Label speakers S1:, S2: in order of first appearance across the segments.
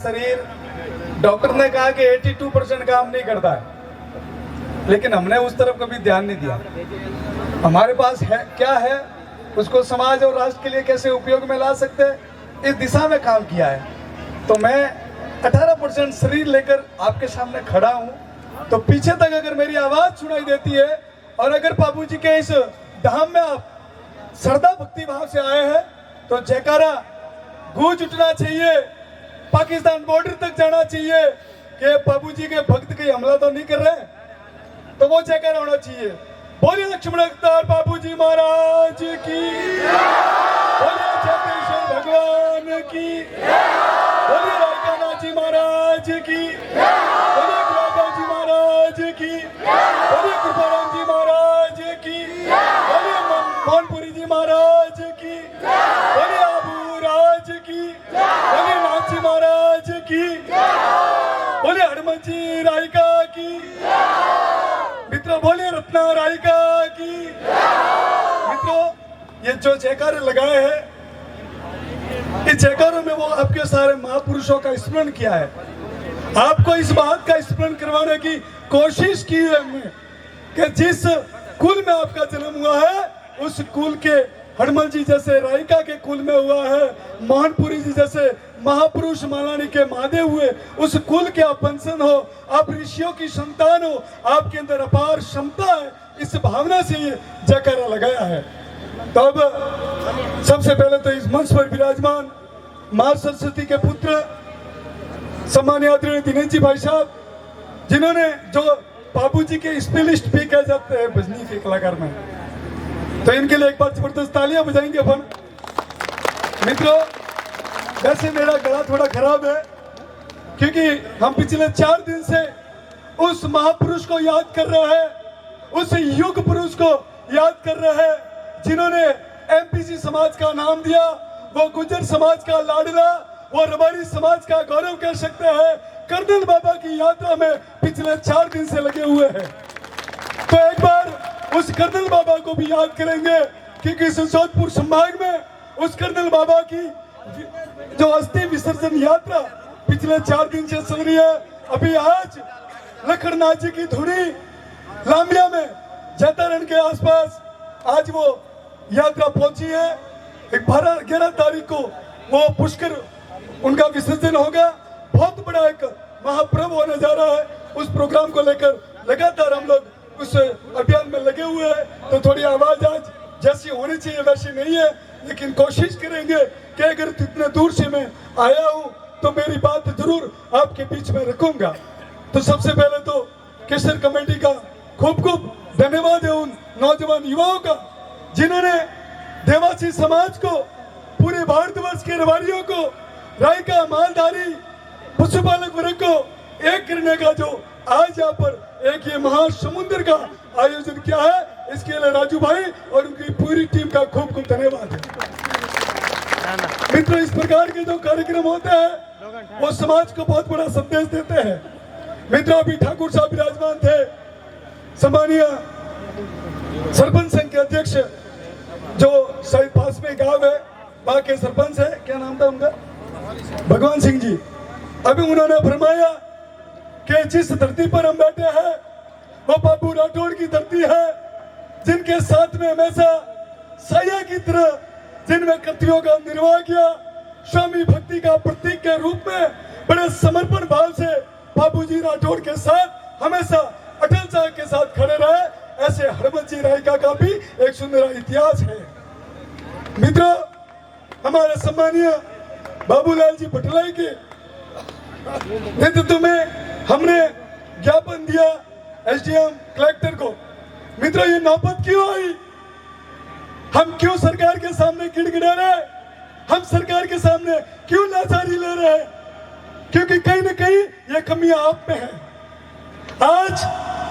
S1: शरीर डॉक्टर ने कहा कि 82% काम नहीं करता है, लेकिन हमने उस तरफ कभी ध्यान नहीं दिया। हमारे पास है क्या है, उसको समाज और राष्ट्र के लिए कैसे उपयोग में ला सकते हैं, इस दिशा में काम किया है। तो मैं 18% शरीर लेकर आपके सामने खड़ा हूँ, तो पीछे तक अगर मेरी आवाज सुनाई देती है और अगर बाबू जी के इस धाम में आप श्रद्धा भक्ति भाव से आए हैं तो जयकारा गूंज उठना चाहिए, पाकिस्तान बॉर्डर तक जाना चाहिए कि बाबू जी के भक्त कहीं हमला तो नहीं कर रहे, तो वो जयकारा होना चाहिए। बोलिए लक्ष्मण अवतार बाबू जी महाराज की, बोलिए चेतेश्वर भगवान की, बोलिए रायकाना जी महाराज की, बोलिए गुलाबा जी महाराज की, बोलिए कृपाराम जी महाराज की, बोलिए मोहनपुरी जी महाराज की, बोलिए आबू राज की, बोलिए नाथ जी महाराज की, बोलिए हनुमान जी रायका की, मित्रों बोलिए रत्ना रायका की। मित्रों ये जो जयकारे लगाए हैं, इस जयकारों में वो आपके सारे महापुरुषों का स्मरण किया है, आपको इस बात का स्मरण करवाने की कोशिश की है हमने कि जिस कुल में आपका जन्म हुआ है उस कुल के हनुमान जी जैसे रायका के कुल में हुआ है, मोहनपुरी जी जैसे महापुरुष मालानी के मादे हुए, उस कुल के आप वंशज हो, आप ऋषियों की संतान हो, आपके अंदर अपार क्षमता है, इस भावना से ये जयकारा लगाया है। तो अब सबसे पहले तो इस मंच पर विराजमान मां सरस्वती के पुत्र सम्मानीय आदरणीय दिनेश जी भाई साहब, जिन्होंने जो बाबू जी के स्पेलिस्ट भी कह जाते हैं भजनी के कलाकार में, तो इनके लिए एक बार जबरदस्त तालियां बजाएंगे अपन। मित्रों वैसे मेरा गला थोड़ा खराब है क्योंकि हम पिछले 4 दिन से उस महापुरुष को याद कर रहे हैं, उस युग पुरुष को याद कर रहे हैं जिन्होंने एमपीसी समाज का नाम दिया, वो गुर्जर समाज का लाडला, वो रबारी समाज का गौरव कह सकते हैं, कर्नल बाबा की यात्रा में पिछले 4 दिन से लगे हुए हैं। तो एक बार उस कर्नल बाबा को भी याद करेंगे क्योंकि इस जोधपुर संभाग में उस कर्नल बाबा की जो अस्थि विसर्जन यात्रा पिछले 4 दिन से चल रही है। अभी आज लखननाथ जी की धुनी लामिया में जैतारण के आसपास आज वो यात्रा पहुंची है। 11 तारीख को वो पुष्कर उनका विसर्जन होगा। बहुत बड़ा एक महापर्व होने जा रहा है। उस प्रोग्राम को लेकर लगातार हम लोग उस अभियान में लगे हुए हैं। तो थोड़ी आवाज आज जैसी होनी चाहिए वैसी नहीं है, लेकिन कोशिश करेंगे कि अगर इतने दूर से मैं आया हूँ तो मेरी बात जरूर आपके बीच में रखूंगा। तो सबसे पहले तो केसर कमेटी का खूब खूब धन्यवाद है उन नौजवान युवाओं का जिन्होंने देवासी समाज को, पूरे भारतवर्ष के रबारियों को, रायका मालधारी पशुपालक वर्ग को एक करने का जो आज यहाँ पर एक ये महासमुद्र का आयोजन किया है, इसके लिए राजू भाई और उनकी पूरी टीम का खूब खूब धन्यवाद है। मित्रों इस प्रकार के जो कार्यक्रम होते हैं वो समाज को बहुत बड़ा संदेश देते हैं। मित्रों अभी ठाकुर साहब विराजमान थे, सम्मानीय सरपंच संघ के अध्यक्ष जो शायद पास में गांव है वहां के सरपंच है, क्या नाम था उनका, भगवान सिंह जी। अभी उन्होंने फरमाया कि जिस धरती पर हम बैठे हैं वो बाबू राठौड़ की धरती है, जिनके साथ में हमेशा साया की तरह जिनमें कर्तव्यों का निर्वाह किया, स्वामी भक्ति का प्रतीक के रूप में बड़े समर्पण भाव से बाबूजी राठौड़ के साथ हमेशा अटल साहब के साथ खड़े रहे। ऐसे हनुमान जी रायका का भी एक सुंदर इतिहास है। मित्रों हमारे सम्मानीय बाबूलाल जी भटलाई के नेतृत्व में हमने ज्ञापन दिया एसडीएम कलेक्टर को। मित्रों ये नौबत क्यों आई, हम क्यों सरकार के सामने गिड़गिड़ा रहे हैं, हम सरकार के सामने क्यों लाचारी ले रहे हैं, क्योंकि कहीं ना कहीं ये कमियां आप में है। आज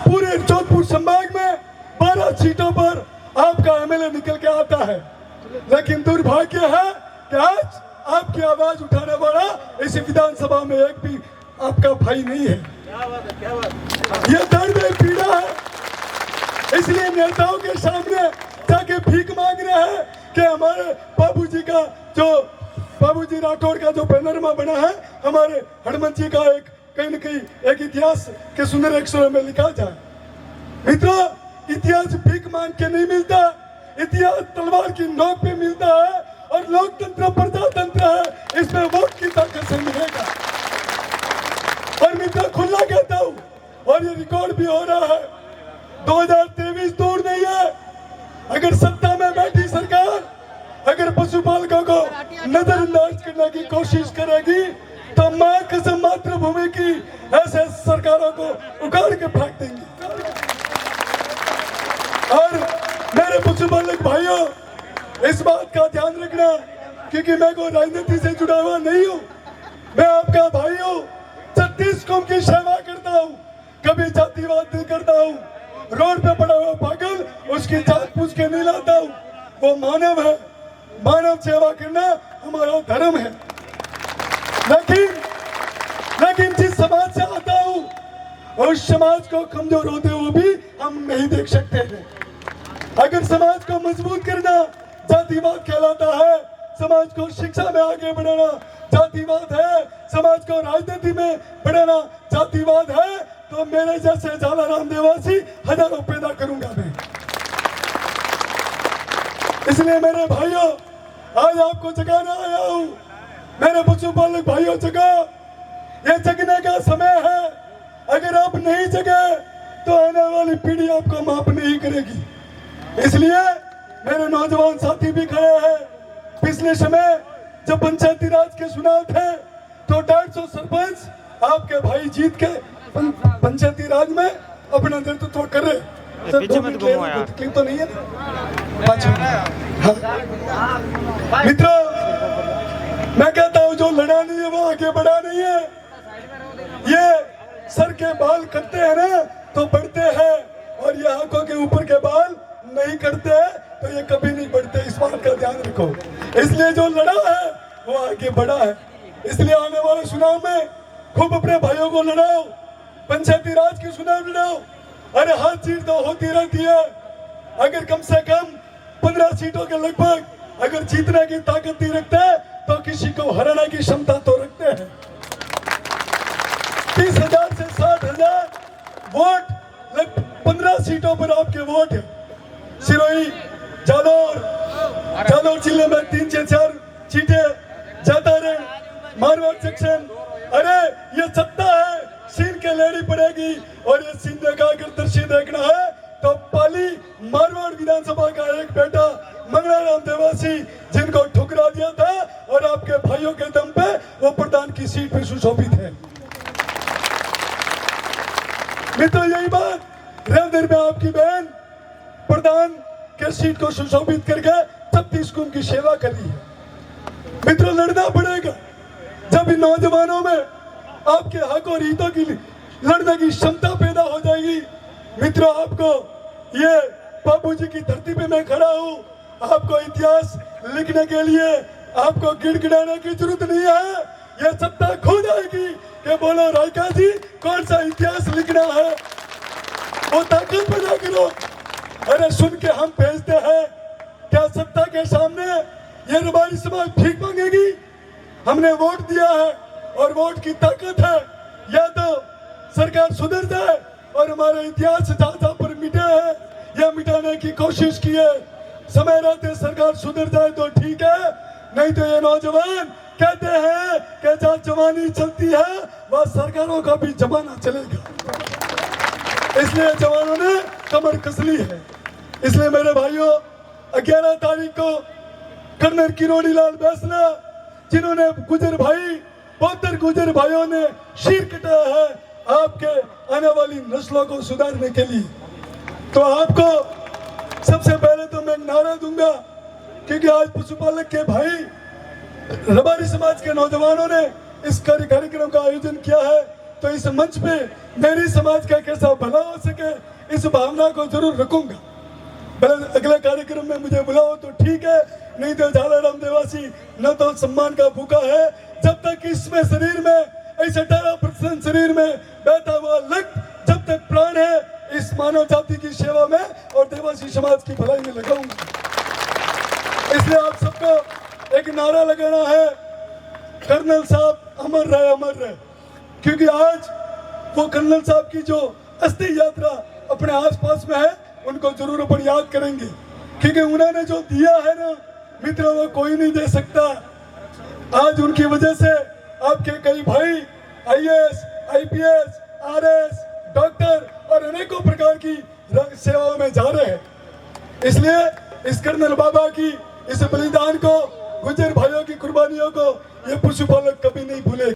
S1: पूरे जोधपुर संभाग में 12 सीटों पर आपका एमएलए निकल के आता है, लेकिन दुर्भाग्य है कि आज आपकी आवाज उठाने वाला इस विधानसभा में एक भी आपका भाई नहीं है। ये दर्द है, पीड़ा है, इसलिए नेताओं के सामने जाके भीख मांग रहे हैं कि हमारे बाबूजी का जो
S2: बाबूजी राठौड़ का जो पैनोरमा बना है, हमारे हनुमान जी का एक कहीं न कहीं एक इतिहास के सुंदर अक्षरों में लिखा जाए। मित्रों, इतिहास भीख मांग के नहीं मिलता, इतिहास तलवार की नोक पे मिलता है, और लोकतंत्र प्रजातंत्र है, इसमें वोट की ताकत से मिलेगा। और मित्रों, खुला कहता हूं, और ये रिकॉर्ड भी हो रहा है, 2023 दूर नहीं है। अगर सत्ता में बैठी सरकार अगर पशुपालकों को नजरअंदाज करने की कोशिश करेगी तो मां कसम मातृभूमि की ऐसे सरकारों को उखाड़ के फेंक देंगी। और मेरे पशुपालक भाइयों, इस बात का ध्यान रखना, क्योंकि मैं कोई राजनीति से जुड़ा हुआ नहीं हूँ, मैं आपका भाई हूँ, 36 कौम की सेवा करता हूँ, कभी जातिवाद नहीं करता हूँ। रोड पे पड़ा हुआ पागल उसकी जात पूछ के नहीं लाता हूँ, वो मानव है, मानव सेवा करना हमारा धर्म है। लेकिन जिस समाज से आता हूँ उस समाज को कमजोर होते हुए भी हम नहीं देख सकते हैं। अगर समाज को मजबूत करना जातिवाद कहलाता है, समाज को शिक्षा में आगे बढ़ाना जातिवाद है, समाज को राजनीति में बढ़ाना जातिवाद है, तो मेरे जैसे झालाराम देवासी हजारों पैदा करूंगा मैं। इसलिए मेरे भाइयों, आज आपको जगाना आया हूं। मेरे पशुपालक भाइयों, जगो, ये जगने का समय है। अगर आप नहीं जगे तो आने वाली पीढ़ी आपको माफ नहीं करेगी। इसलिए मेरे नौजवान साथी भी खड़े हैं। पिछले समय जब पंचायती राज के चुनाव थे तो 150 सरपंच आपके भाई जीत के पंचायती राज में अपना नेतृत्व कर रहे। तकलीफ तो नहीं है ना? मित्रों, मैं कहता हूं जो लड़ा नहीं है वो आगे बढ़ा नहीं है। ये सर के बाल कटते हैं ना तो बढ़ते हैं, और ये आंखों के ऊपर के बाल नहीं करते तो ये कभी नहीं बढ़ते। इस बात का ध्यान रखो। इसलिए जो लड़ा है वो आगे बढ़ा है। इसलिए आने वाले चुनाव में खूब अपने भाइयों को लड़ाओ, पंचायती राज की चुनाव लड़ाओ। अरे हार जीत तो होती रहती है। अगर कम से कम 15 सीटों के लगभग अगर जीतने की ताकत नहीं रखते तो किसी को हराने की क्षमता तो रखते हैं। 30,000 से 60,000 वोट 15 सीटों पर आपके वोट है। सिरोही, जालोर जिले में 3 से 4 सीटें जाता रहे, मारवाड़ सेक्शन। अरे ये सत्ता है, सीन के लेनी पड़ेगी। और ये सीन का अगर दृश्य देखना है तो पाली मारवाड़ विधानसभा का एक बेटा मंगलाराम देवासी जिनको ठुकरा दिया था और आपके भाइयों के दम पे वो प्रधान की सीट पे सुशोभित है। मित्रों, यही बात रेवदर में आपकी बहन प्रधान के सीट को सुशोभित करके 36 कुंभ की सेवा करी है। मित्रों, लड़ना पड़ेगा। जब इन नौजवानों में आपके हक और हितों की लड़ने की क्षमता पैदा हो जाएगी। मित्रों, आपको ये बाबूजी की धरती पे मैं खड़ा हूँ, आपको इतिहास लिखने के लिए आपको गिड़गिड़ाने की जरूरत नहीं है। ये सत्ता खुद आएगी कि बोलो रायका जी कौन सा इतिहास लिखना है, वो ताकत पैदा करो। अरे सुन के हम भेजते हैं, क्या सत्ता के सामने ये हमारी समाज भीख मांगेगी? हमने वोट दिया है और वोट की ताकत है। या तो सरकार सुधर जाए और हमारे इतिहास जहाँ पर मिटे हैं या मिटाने की कोशिश की है, समय रहते सरकार सुधर जाए तो ठीक है, नहीं तो ये नौजवान कहते हैं कि जहाँ जवानी चलती है वह सरकारों का भी जमाना चलेगा। इसलिए जवानों ने कमर कस ली है। इसलिए मेरे भाइयों, 11 तारीख को कर्नल किरोड़ी लाल बैसला जिन्होंने गुजर भाई 72 गुजर भाइयों ने शीर कटाया है आपके आने वाली नस्लों को सुधारने के लिए। तो आपको सबसे पहले तो मैं नारा दूंगा, क्योंकि आज पशुपालक के भाई रबारी समाज के नौजवानों ने इस कार्यक्रम का आयोजन किया है, तो इस मंच पे मेरी समाज का कैसा भला हो सके इस भावना को जरूर रखूंगा। भले अगले कार्यक्रम में मुझे बुलाओ तो ठीक है, नहीं तो झालाराम देवासी न तो सम्मान का भूखा है जब तक इसमें शरीर में इस 18% शरीर में बैठा हुआ लग जब तक प्राण है इस मानव जाति की सेवा में और देवासी समाज की भलाई में लगाऊंगा। इसलिए आप सबको एक नारा लगाना है, कर्नल साहब अमर रहे, क्योंकि आज वो कर्नल साहब की जो अस्थि यात्रा अपने आसपास में है उनको जरूर अपन याद करेंगे, क्योंकि उन्होंने जो दिया है ना मित्रों वो कोई नहीं दे सकता। आज उनकी वजह से आपके कई भाई IAS, IPS, RS, डॉक्टर और अनेकों प्रकार की सेवाओं में जा रहे हैं। इसलिए इस कर्नल बाबा की इस बलिदान को, गुजर भाइयों की कुर्बानियों को ये पशुपालक कभी नहीं भूले।